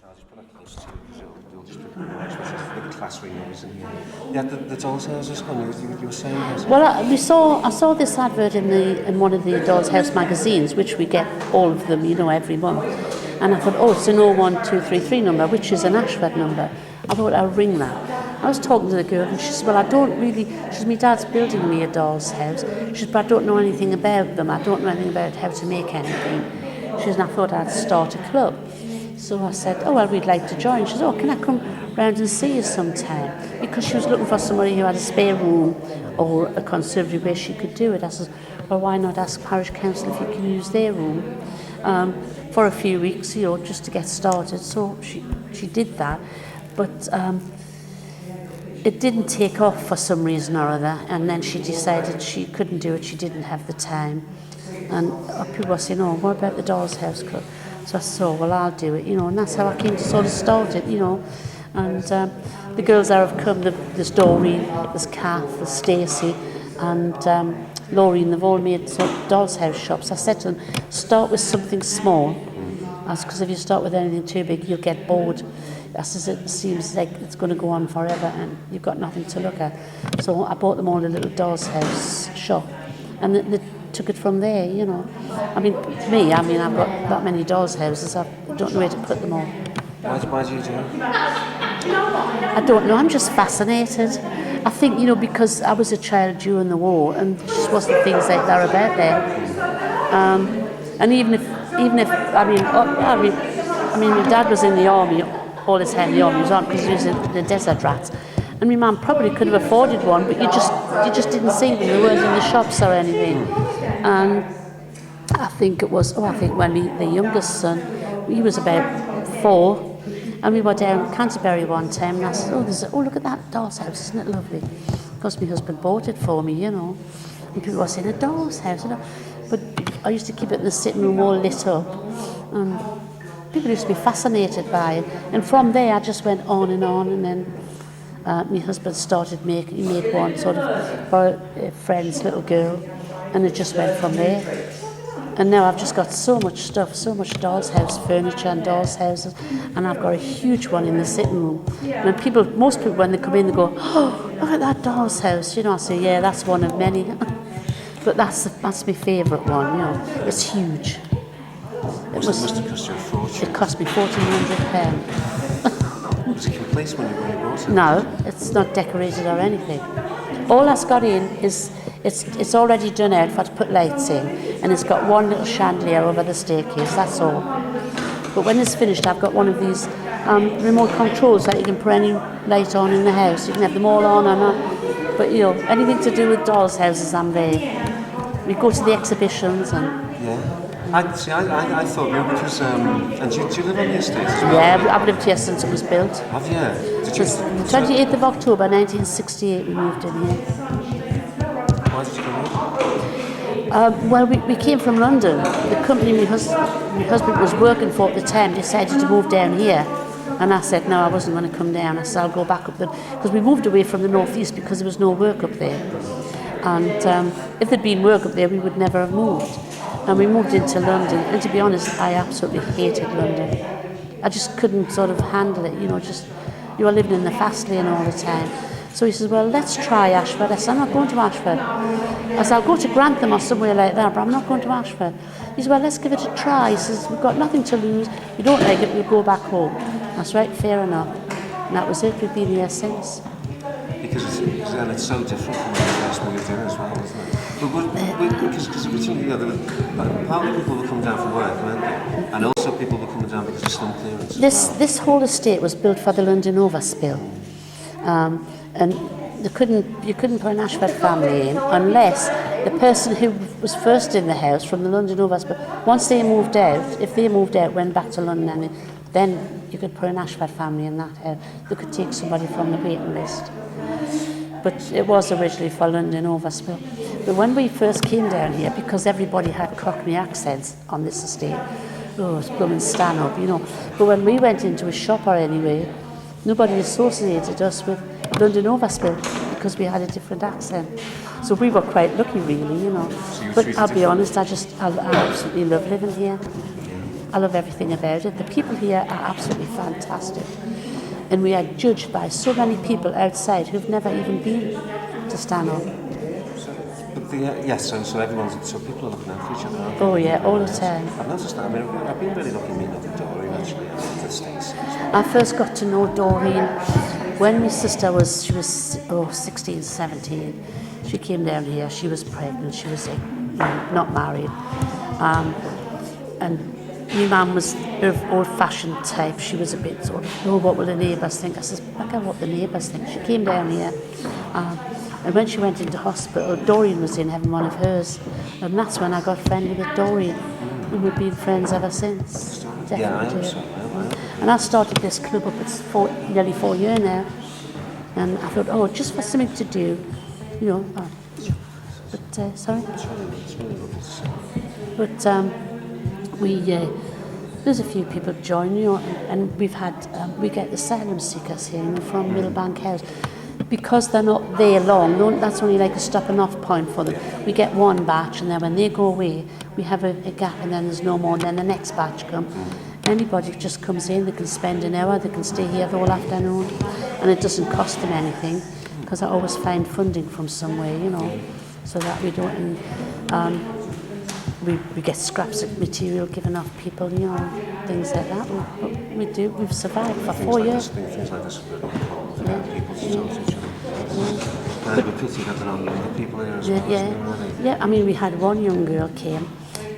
I'll just put it close to you because you'll just pick up the clattering noise in here. Yeah, the Doll's houses, you were saying? Well, I saw this advert in one of the Doll's House magazines, which we get all of them, every month. And I thought, oh, it's an 01233 number, which is an Ashford number. I thought I'll ring that. I was talking to the girl and she said, well, I don't really, she said, my dad's building me a doll's house. She said, but I don't know anything about them. I don't know anything about how to make anything. She said, and I thought I'd start a club. So I said, oh, well, we'd like to join. She said, oh, can I come round and see you sometime? Because she was looking for somebody who had a spare room or a conservatory where she could do it. I said, well, why not ask Parish Council if you can use their room for a few weeks, just to get started. So she did that. But it didn't take off for some reason or other. And then she decided she couldn't do it. She didn't have the time. And people were saying, oh, what about the Doll's House Club? So I said, oh, well, I'll do it, and that's how I came to sort of start it, And the girls that have come, there's Doreen, there's Kath, there's Stacey, and Laureen, they've all made sort of Doll's House shops. I said to them, start with something small, because if you start with anything too big, you'll get bored. I said, it seems like it's going to go on forever and you've got nothing to look at. So I bought them all a little Doll's House shop, and they took it from there, I mean, I've got that many doll's houses, I don't know where to put them all. Why do you do it? I don't know, I'm just fascinated. I think, because I was a child during the war and there just wasn't things like that about there. And even if my dad was in the army, all his hair in the army was on because he was in the desert rats. And my mum probably could have afforded one, but you just didn't see them. They weren't in the shops or anything. And I think when the youngest son, he was about 4, and we were down Canterbury one time, and I said, oh, look at that doll's house, isn't it lovely? Because my husband bought it for me, And people were saying, a doll's house, But I used to keep it in the sitting room all lit up, and people used to be fascinated by it. And from there, I just went on, and then my husband he made one sort of for a friend's little girl, and it just went from there. And now I've just got so much stuff, so much doll's house furniture and doll's houses, and I've got a huge one in the sitting room. And most people when they come in, they go, oh, look at that doll's house. I say, yeah, that's one of many. But that's my favourite one, It's huge. It must have cost you a fortune. It cost me £1,400. Was it complete when you bought it? No, it's not decorated or anything. All that's got in is it's already done out for to put lights in, and it's got one little chandelier over the staircase, that's all. But when it's finished, I've got one of these remote controls that you can put any light on in the house. You can have them all on or not. But anything to do with dolls' houses, I'm there. We go to the exhibitions and... Yeah. I thought because and do you live on the estate as well? Yeah, I've lived here since it was built. Have you? Did you? 28th of October 1968 we moved in here. Why did you come here? Well, we came from London. The company my husband was working for at the time decided to move down here. And I said, no, I wasn't going to come down. I said, I'll go back up there. Because we moved away from the northeast because there was no work up there. And if there'd been work up there, we would never have moved. And we moved into London. And to be honest, I absolutely hated London. I just couldn't sort of handle it, you were living in the fast lane all the time. So he says, well, let's try Ashford. I said, I'm not going to Ashford. I said, I'll go to Grantham or somewhere like that, but I'm not going to Ashford. He said, well, let's give it a try. He says, we've got nothing to lose. If you don't like it, we'll go back home. That's right, fair enough. And that was it. We've been here since. Because it's so different from when you first moved in as well, isn't it? Because originally, partly people would come down for work, weren't they? And also people were coming down because of slum clearance. This whole estate was built for the London overspill. And you couldn't put an Ashford family in unless the person who was first in the house from the London overspill, once they moved out, if they moved out, went back to London, then you could put an Ashford family in that house. They could take somebody from the waiting list. But it was originally for London overspill. But when we first came down here, because everybody had Cockney accents on this estate, it's blooming Stanhope, But when we went into a shop or anyway, nobody associated us with London overspill because we had a different accent. So we were quite lucky, really, So but I'll be honest, I absolutely love living here. I love everything about it. The people here are absolutely fantastic. And we are judged by so many people outside who've never even been to Stanhope. But so everyone's, so people are looking out for each other, aren't they? Oh yeah, all the time. I've noticed that. I mean, I've been really lucky meeting up with Doreen, actually, at the States. I first got to know Doreen when my sister was 16, 17. She came down here, she was pregnant, she was not married. And my mum was old-fashioned type. She was a bit sort of, oh, what will the neighbours think? I says, look at what the neighbours think. She came down here, and when she went into hospital, Doreen was in having one of hers. And that's when I got friendly with Doreen. And we've been friends ever since. Definitely. Yeah, I am. And I started this club up, it's nearly 4 years now. And I thought, oh, just for something to do, you know. But, sorry? It's really lovely to see. But there's a few people join, you know, and we've had, we get asylum seekers here, you know, from Middlebank House. Because they're not there long, that's only like a stopping off point for them. We get one batch, and then when they go away, we have a gap, and then there's no more, and then the next batch come. Anybody who just comes in, they can spend an hour, they can stay here the whole afternoon, and it doesn't cost them anything, because I always find funding from somewhere, you know, so that we don't, we get scraps of material given off people, you know, things like that. We've survived for 4 years. Things like this are really important for people to talk to each other. And it would be pity that there are younger people here as well. Yeah, I mean, we had one young girl came.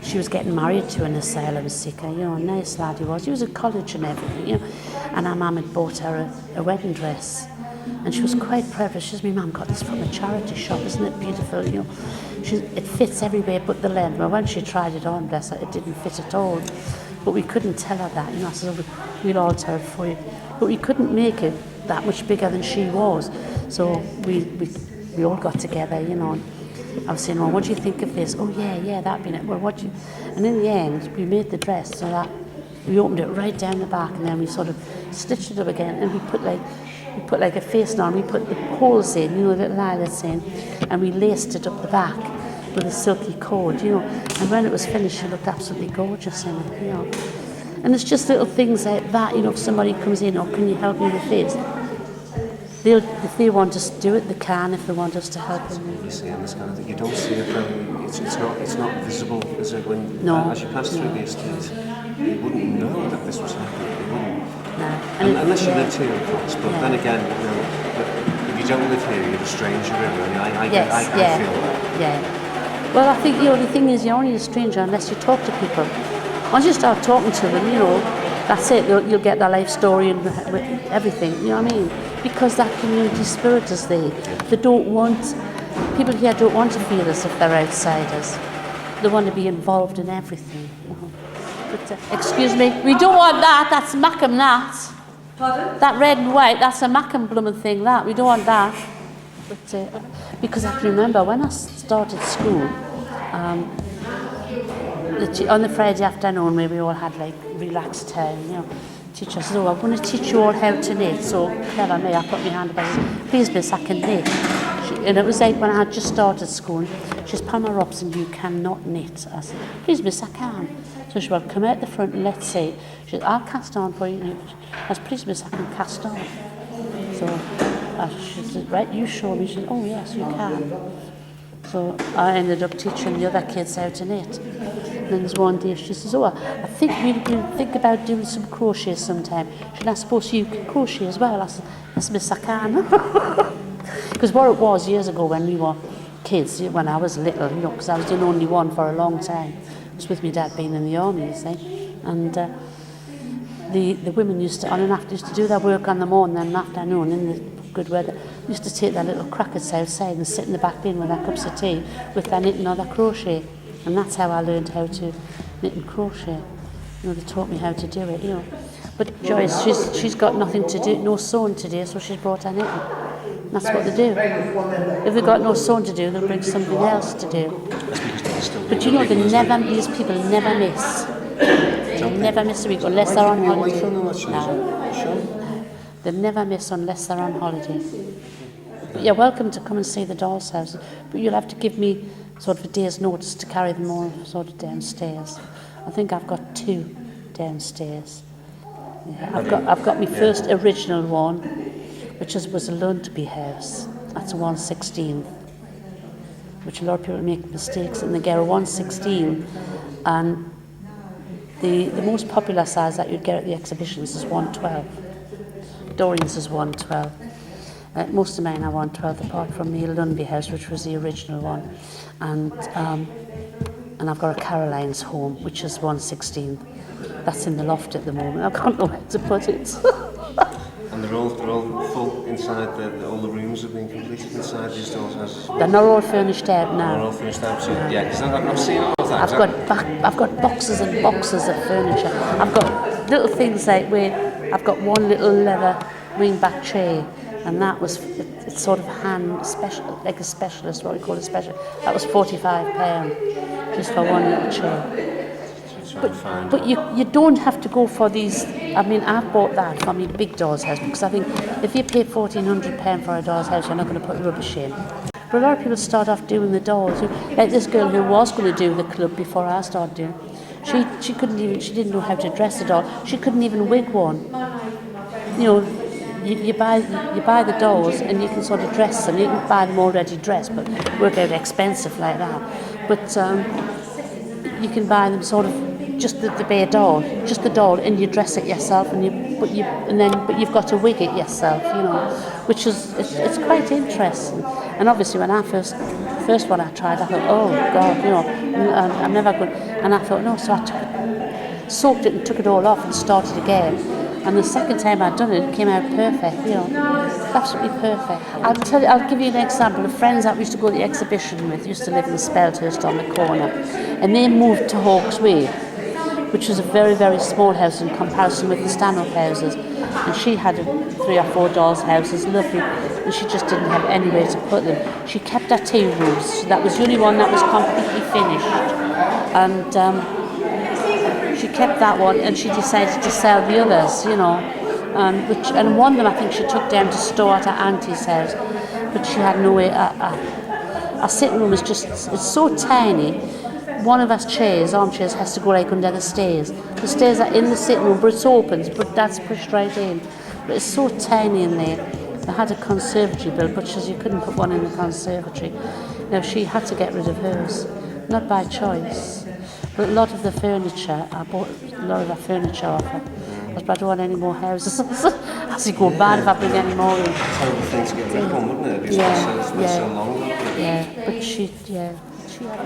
She was getting married to an asylum seeker, you know, a nice lad he was. He was at college and everything, you know. And our mum had bought her a wedding dress. And she was quite proud. She says, my mum got this from a charity shop, isn't it beautiful, you know. It fits everywhere but the length. Well, when she tried it on, bless her, it didn't fit at all. But we couldn't tell her that, you know. I said, oh, we'll alter it for you. But we couldn't make it that much bigger than she was. So we all got together, you know. I was saying, well, what do you think of this? Oh, yeah, that'd be it. Well, what do you... And in the end, we made the dress so that we opened it right down the back, and then we sort of stitched it up again, and we put like a face on. We put the holes in, you know, the little eyelets in, and we laced it up the back with a silky cord, you know. And when it was finished, it looked absolutely gorgeous in it, you know. And it's just little things like that, you know. If somebody comes in, oh, can you help me with this? If they want us to do it, they can. If they want us to help them, you see, in this kind of thing, you don't see it. It's not visible, is it? When as you pass through the estate, you wouldn't know that this was happening. You wouldn't. No. Unless you lived here, of course. But then again, you know, if you don't live here, you're a stranger. Really. I feel that. Yeah. Well, I think the thing is, you're only a stranger unless you talk to people. Once you start talking to them, you know, that's it. You'll get their life story and everything. You know what I mean? Because that community spirit is there. People here don't want to feel as if they're outsiders. They want to be involved in everything. You know. But, excuse me, we don't want that. That's Macam, that. Pardon? That red and white, that's a Macam blooming thing, that. We don't want that. But, because I can remember when I started school, on the Friday afternoon where we all had like relaxed time, you know, teacher says, oh, I'm going to teach you all how to knit. So clever me, I put my hand up and said, please miss, I can knit. And it was like when I had just started school, she says, Palmer Robson, you cannot knit. I said, please miss, I can. So she said, come out the front and let's see. She said, I'll cast on for you. I said, please miss, I can cast on. So she said, right, you show me. She said, oh yes, you can. So I ended up teaching the other kids how to knit. And then there's one day she says, oh, I think we'll think about doing some crochet sometime. She said, I suppose you can crochet as well. I said, yes, miss, I can. Because what it was years ago when we were kids, when I was little, you know, because I was the only one for a long time. I was with my dad being in the army, you see. And the women used to do their work on the morning and afternoon in the good weather. Used to take their little crackers outside and sit in the back bin with their cups of tea with their knitting or their crochet. And that's how I learned how to knit and crochet. You know, they taught me how to do it, you know. But Joyce, she's got nothing to do, no sewing to do, so she's brought her knitting. And that's what they do. If they've got no sewing to do, they'll bring something else to do. But you know, these people never miss. They never miss a week unless they're on holiday. No. They never miss unless they're on holiday. But you're welcome to come and see the Dollhouse House, but you'll have to give me sort of a day's notice to carry them all sort of downstairs. I think I've got 2 downstairs. Yeah, I've got my first original one, which was a Lundby house. That's a 1/16, which a lot of people make mistakes and they get a 1/16, and the most popular size that you'd get at the exhibitions is 1/12. Dorian's is 1/12. Most of mine are 1/12, apart from the Lundby house, which was the original one, and I've got a Caroline's home, which is 1/16. That's in the loft at the moment. I can't know where to put it. And they're all full inside. All the rooms have been completed inside these dollhouses. They're not all furnished out now. They're all finished out. So, yeah, because I've seen all that. I've got boxes and boxes of furniture. I've got little things like where I've got one little leather wing-back chair, and that was it's sort of hand special, like a specialist, what we call a specialist. That was £45 just for one little chair. But you don't have to go for these. I mean, I've bought that for my big doll's house because I think if you pay £1,400 for a doll's house, you're not going to put rubbish in. But a lot of people start off doing the dolls. Like this girl who was going to do the club before I started doing. She didn't know how to dress a doll. She couldn't even wig one. You know, you buy the dolls and you can sort of dress them. You can buy them already dressed, but work out expensive like that. But you can buy them sort of just the bare doll, just the doll, and you dress it yourself, but you've got to wig it yourself, you know, which is it's quite interesting. And obviously, when I first one I tried, I thought, oh God, you know, I'm never going. And I thought, no, so I soaked it and took it all off and started again. And the second time I'd done it, it came out perfect, you know, absolutely perfect. I'll give you an example of friends that we used to go to the exhibition with, used to live in Speldhurst on the corner, and they moved to Hawkes Way, which was a very, very small house in comparison with the Stanhope houses. And she had 3 or 4 dolls' houses, lovely, and she just didn't have anywhere to put them. She kept her tea rooms, so that was the only one that was completely finished. And she kept that one, and she decided to sell the others, you know. And one of them I think she took down to store at her auntie's house, but she had no way. Our sitting room is it's so tiny. One of us armchairs, has to go like under the stairs. The stairs are in the sitting room, but it's open, but that's pushed right in. But it's so tiny in there. They had a conservatory built, but you couldn't put one in the conservatory. Now she had to get rid of hers, not by choice. But a lot of the furniture, I bought a lot of the furniture off her. But I don't want any more houses. As you go bad if I bring any more in. Terrible thing to get rid of, wouldn't it? Because it's been so long. Yeah, but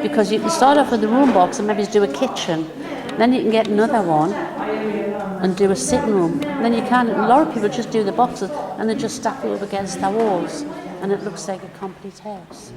because you can start off with the room box and maybe do a kitchen, then you can get another one and do a sitting room. Then you can. A lot of people just do the boxes and they just stack it up against their walls, and it looks like a complete house.